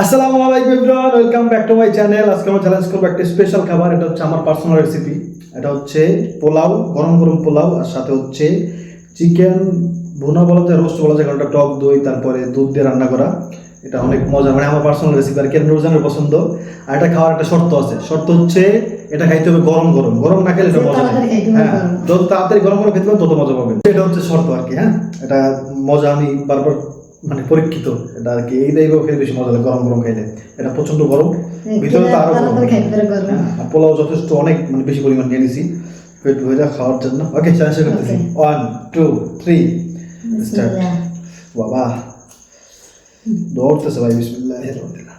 আসসালামু আলাইকুম everyone, welcome back to my channel. আজকে আমরা চ্যালেঞ্জ করবো একটা স্পেশাল খাবার। এটা হচ্ছে আমার পার্সোনাল রেসিপি। এটা হচ্ছে পোলাও, গরম গরম পোলাও, আর সাথে হচ্ছে চিকেন ভুনা বলা যায়, রোস্ট বলা যায়, কারণ এটা টক দই তারপরে দুধ দিয়ে রান্না করা। এটা অনেক মজা, মানে আমার পার্সোনাল রেসিপি আর কি, নুরজানের পছন্দ। আর এটা খাওয়ার একটা শর্ত আছে, শর্ত হচ্ছে এটা খাইতে হবে গরম গরম, গরম না খেলে এটা মজা নেই। হ্যাঁ, যত তাড়াতাড়ি গরম গরম খেতে পারবেন তত মজা পাবেন, এটা হচ্ছে শর্ত আর কি। হ্যাঁ, এটা মজা আমি বারবার মানে পরীক্ষিত এটা আর কি। এইটাই খেলে বেশি মজা লাগে গরম গরম খাইলে। এটা প্রচন্ড গরম, ভিতরে তো আরো গরম। হ্যাঁ, আর পোলাও যথেষ্ট অনেক মানে বেশি পরিমাণ নিয়ে নিছি পেট ভরে খাওয়ার জন্য। ওকে, চ্যালেঞ্জ করতেছি। 1 2 3 স্টার্ট। বাবা দৌড়তেছে ভাই, বিসমিল্লাহির রহমানির রহিম।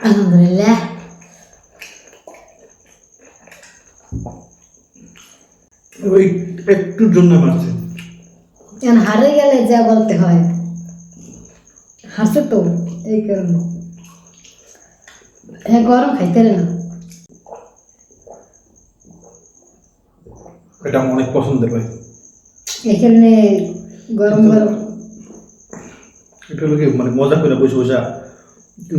আলহামদুলিল্লাহ। ওই একটুর জন্য মারছে, এখন হারে গেলে যা বলতে হয়, হাসে তো এই কারণে। হ্যাঁ, গরম খাইতে না। এটা আমার অনেক পছন্দের ভাই। এখানে গরম গরম এটা হলো কি মানে মজা করে বসে বসে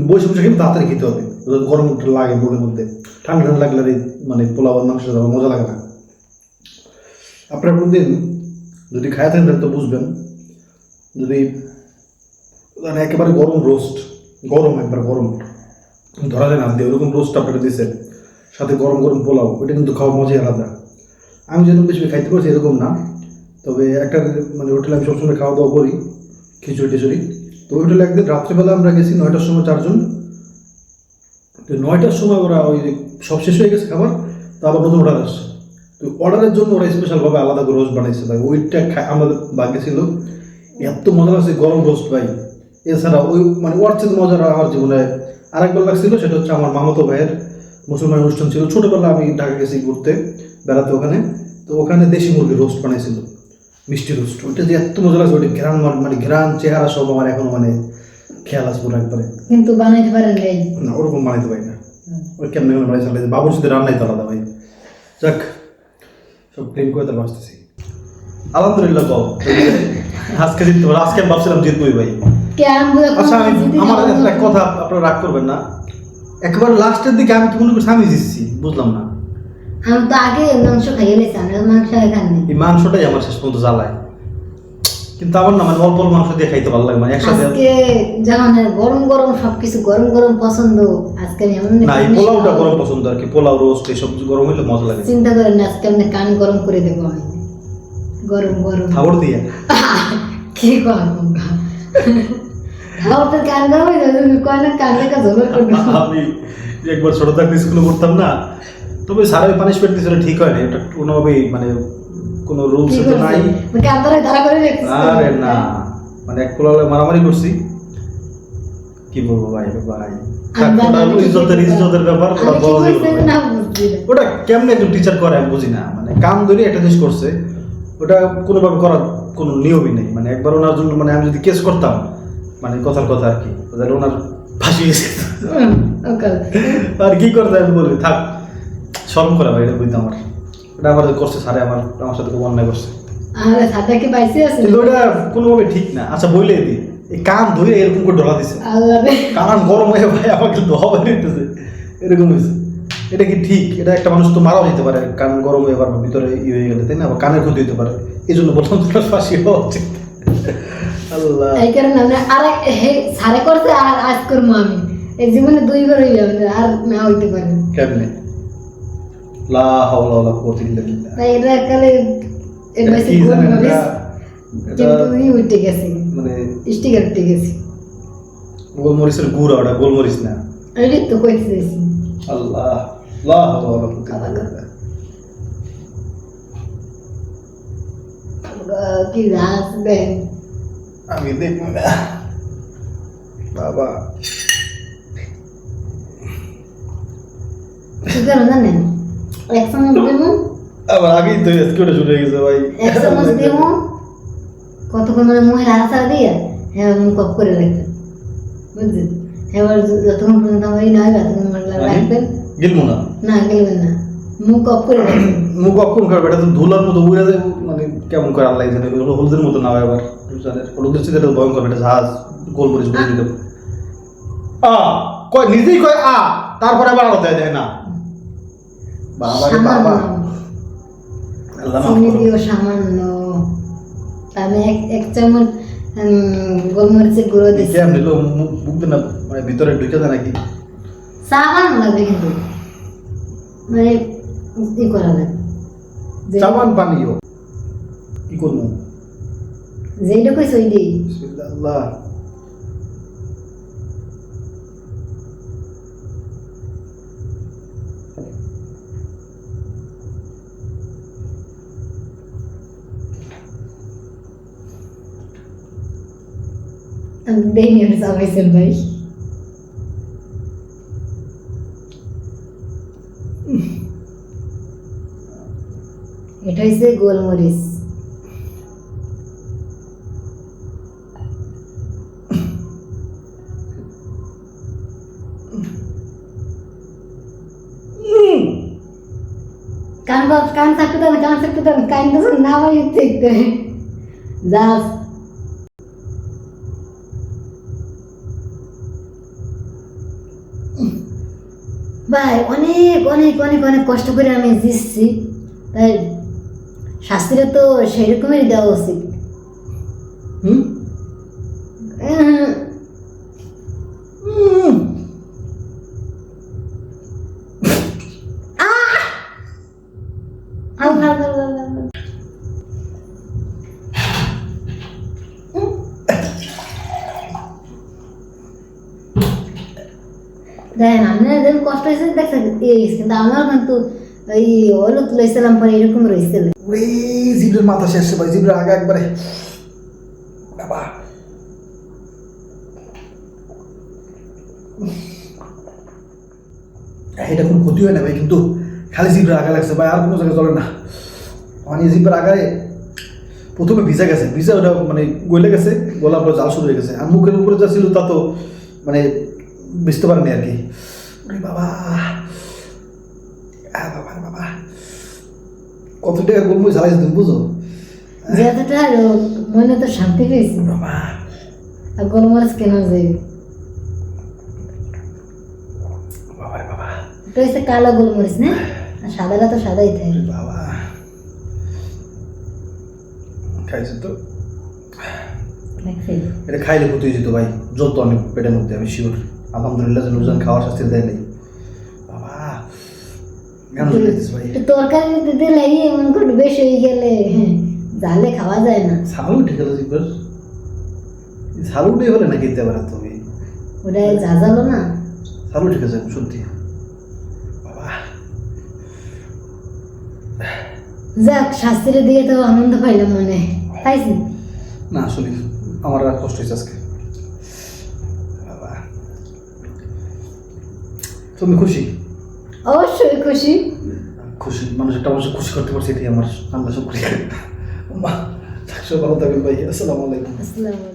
বসে বসে কিন্তু তাড়াতাড়ি খেতে হবে, গরম লাগে মুখের মধ্যে। ঠান্ডা ঠান্ডা লাগলে মানে পোলাও আর মাংস মজা লাগে না। আপনারা কোনদিন যদি খায় থাকেন তাহলে তো বুঝবেন। যদি মানে একেবারে গরম রোস্ট, গরম একবার গরম ধরা যায় না দিয়ে ওরকম রোস্ট আপনাকে দিয়েছে, সাথে গরম গরম পোলাও, ওইটা কিন্তু খাওয়ার মজাই আলাদা। আমি যেরকম বেশি খাইতে পারছি এরকম না, তবে একটা মানে হোটেলে আমি সবসময় খাওয়া দাওয়া করি, খিচুড়ি টিচুড়ি। তো ওই হোটেলে একদিন রাত্রিবেলা আমরা গেছি 9টার সময়, 4 জন। তো 9টার সময় ওরা ওই সব শেষ হয়ে গেছে খাবার, তো আবার নতুন অর্ডার আসছে। তো তো অর্ডারের জন্য ওরা স্পেশাল ভাবে আলাদা করে রোস্ট বানাইছে ভাই, ওইটা আমাদের বাকি ছিল, এত মজা লাগছে গরম রোস্ট ভাই। এছাড়া ওই মানে ওর চেয়ে মজার আমার জীবনে আরেকবার লাগছিল, সেটা হচ্ছে আমার মামাতো ভাইয়ের মুসলমান অনুষ্ঠান ছিল ছোটবেলা, আমি ঢাকা গেছি ঘুরতে বেড়াতে ওখানে, তো ওখানে দেশি মুরগির রোস্ট বানাইছিল, মিষ্টি রোস্ট, ওইটা যে এত মজা লাগছে, ওইটা ঘ্রাণ মানে ঘ্রাণ চেহারা সব আমার এখন মানে খেয়াল আছে পুরো একবারে। কিন্তু বানাইতে পারেন নাই। না ওরকম বানাইতে পারি না, ওই কেমন কেমন বানাইতে পারলে বাবুর সাথে রান্নাই তো আলাদা ভাই। যাক সব ক্লিন করে তাহলে আসতেছি। আলহামদুলিল্লাহ কও আজকে জিততে পারো, আজকে আমি ভাবছিলাম জিতবই ভাই। কে আমি বুঝা আচ্ছা আমি আমার একটা কথা আপনারা রাগ করবেন না, একেবারে লাস্টের দিকে আমি তো মনে করছি আমি জিতছি, বুঝলাম না। আমি তো আগে মাংস খাইয়ে নিয়েছি, আমি মাংস খাইনি। এই মাংসটাই আমার শেষ পর্যন্ত জ্বালায়, কিন্তু আমার না মানে অল্প অল্প মাংস দিয়ে খাইতে ভালো লাগে, মানে একসাথে। আজকে যখন গরম গরম সবকিছু গরম গরম পছন্দ, আজকে আমি এমন না এই পোলাওটা গরম পছন্দ আর কি, পোলাও রোস্ট এসব গরম হইলে মজা লাগে। চিন্তা করেন না, আজকে আমি কান গরম করে দেবো আমি, গরম গরম খাবার দিয়ে কি করবো খাবার তো কান গরম হয়ে যাবে, তুমি কয় না কান লেখা ঝোল করবে। আমি একবার ছোট থাকতে স্কুলে পড়তাম না, তবে স্যারের পানিশমেন্ট দিয়েছিল ঠিক হয় না, এটা কোনোভাবেই মানে কোনো রুলস তো নাই। কান ধরে ধারা করে রেখেছি। আরে না মানে এক পোলাও মারামারি করছি, কি বলবো ভাই ভাই, ইজ্জতের ব্যাপার, ওটা বলা যাবে না। ওটা কেমনে একজন টিচার করে আমি বুঝি না, মানে কাম ধরে একটা জিনিস করছে, ওটা কোনোভাবে করার কোনো নিয়মই নেই। মানে একবার ওনার জন্য মানে আমি যদি কেস করতাম, মানে কথার কথা আর কি, তাহলে ওনার ফাঁসি গেছে আর কি করতে আমি বলি থাক, শরম করে ভাই এটা বুঝতে আমার, ওটা আমার করছে স্যারে, আমার সাথে খুব অন্যায় করছে, আরে সাথে কি পাইছে আছে কিন্তু ওটা কোনোভাবে ঠিক না। আচ্ছা বইলে দিই, এই কান ধরে এরকম করে ডলা দিছে, আল্লাহ রে, কান গরম হয়ে ভাই আমাকে ধোয়া নিতেছে, এরকম হয়েছে। এটা কি ঠিক? এটা একটা মানুষ তো মারাও যেতে পারে কান গরম হয়ে এবার ভিতরে হয়ে গেলে, তাই না? আবার কানের ক্ষতি হতে পারে, এই জন্য বললাম তোমার ফাঁসি হওয়া উচিত। আল্লাহ, এই কারণে আমরা আর সারে করতে আর আজ করবো আমি, এই জীবনে দুইবার হয়ে যাবে আর না হইতে পারে। কেমনে লা হাওলা ওয়ালা কুওয়াতা ইল্লা বিল্লাহ। তাই এটা কালে এটা এডভাইস কি জানেন, এটা কিন্তু ই উঠে গেছে, মানে স্টিকার উঠে গেছে। গোলমরিচের গুঁড়া, ওটা গোলমরিচ না। এই তো কইতে চাইছি। আল্লাহ লা হাওলা ওয়ালা কুওয়াতা ইল্লা বিল্লাহ। কি রাস দেন আমি দেখবো না বাবা, কি করে জানেন, এক চামচ দেবো, আবার আগেই তো আজকে ওটা শুরু হয়ে গেছে ভাই। এক চামচ দেবো, কতক্ষণ মানে মুখে আশা দিয়ে হ্যাঁ মুখ অফ করে রাখবেন, বুঝলেন? এবার যতক্ষণ পর্যন্ত আমার না হবে ততক্ষণ রাখবেন, গিলবো না, না গেলবেন না, মুখ অফ করে রাখবেন। মুখ অক্ষম করবে, এটা তো ধুলার মতো উড়ে যায়, মানে কেমন করে আল্লাহ জানে, হলুদের মতো না হয় আবার, হলুদের চেয়ে এটা ভয়ঙ্কর, এটা জাহাজ গোলমরিচ বলে দিতে কয়, নিজেই কয় তারপরে আবার আলাদা দেয় না। বাবা রে বাবা, আল্লাহ মাফ চিনি করো। দিও সামান্য, আমি এক চামচ গোলমরিচের গুঁড়ো দিচ্ছি। কেমন নিল মুখ দিয়ে না মানে ভিতরে ঢুকে যায় নাকি? সাবান লাগবে কিন্তু, মানে ই করা লাগবে, সাবান পানিও কি করবো? যেইটা কইস ওইটাই। আল্লাহ আমি দেখিনি ওটা চাবাইছেন ভাই। এটা হচ্ছে গোলমরিচ। কান থাকতে দেন, কান থাকতে দেন, কান তো না ভাই দেখতে জাস্ট ভাই অনেক অনেক অনেক অনেক কষ্ট করে আমি জিতছি, তাই শাস্তিটা তো সেরকমই দেওয়া উচিত। হুম উম, আউ, আউ, আউ, আউ, আউ। দেখেন আপনার যেমন কষ্ট হয়েছে দেখছেন, কিন্তু আমার কিন্তু ওই হলুদ লইছিলাম পরে এরকম রয়েছিল। ওরে জিব্রের মাথা শেষ ভাই, জিব্রের আগা একবারে বাবা। এটা কোনো ক্ষতি হয় না ভাই, কিন্তু খালি জিব্রের আগা লাগছে ভাই, আর কোনো জায়গায় চলে না। মানে জিব্রের আগারে প্রথমে ভিজা গেছে, ভিজা ওটা মানে গলে গেছে, গলার পরে জাল শুরু হয়ে গেছে, আর মুখের উপরে যা ছিল তা তো মানে বুঝতে পারেনি আর কি। ওরে বাবা, বাবা বাবা, কত টাকা গোলমরিচ ঝালাইছে তুমি বুঝো? যেতটা মনে তো শান্তি পেয়েছি। বাবা আর গোলমরিচ কেন যাই, বাবা বাবা, এটা হচ্ছে কালো গোলমরিচ না, আর সাদাটা তো সাদাই থাকে। বাবা খাইছে তো, দেখছেন? এটা খাইলে ক্ষতি হয়ে যেত ভাই, যত অনেক পেটের মধ্যে, আমি শিওর। আলহামদুলিল্লাহ যে লোকজন খাওয়ার শাস্তি দেয় নাই। বাবা কেন দিতেছ ভাই? একটু তরকারি দিলে এমন করে বেশি হয়ে গেলে জালে খাওয়া যায় না। ছালু ঠিক আছে জিব্বার, ছালুটাই হলে না খেতে পারে তুমি, ওটা ঝাঁঝালো না। ছালু ঠিক আছে সত্যি। বাবা যাক, শাস্ত্রের দিয়ে তো আনন্দ পাইলাম মনে পাইছি। না আসলে আমার আর কষ্ট হয়েছে আজকে। বাবা তুমি খুশি? অবশ্যই খুশি। খুশি, মানুষ একটা মানুষ খুশি করতে পারছি, এটাই আমার আল্লাহ শুকরিয়া। মা ভালো থাকবেন ভাই, আসসালামু আলাইকুম। আসসালামু আলাইকুম।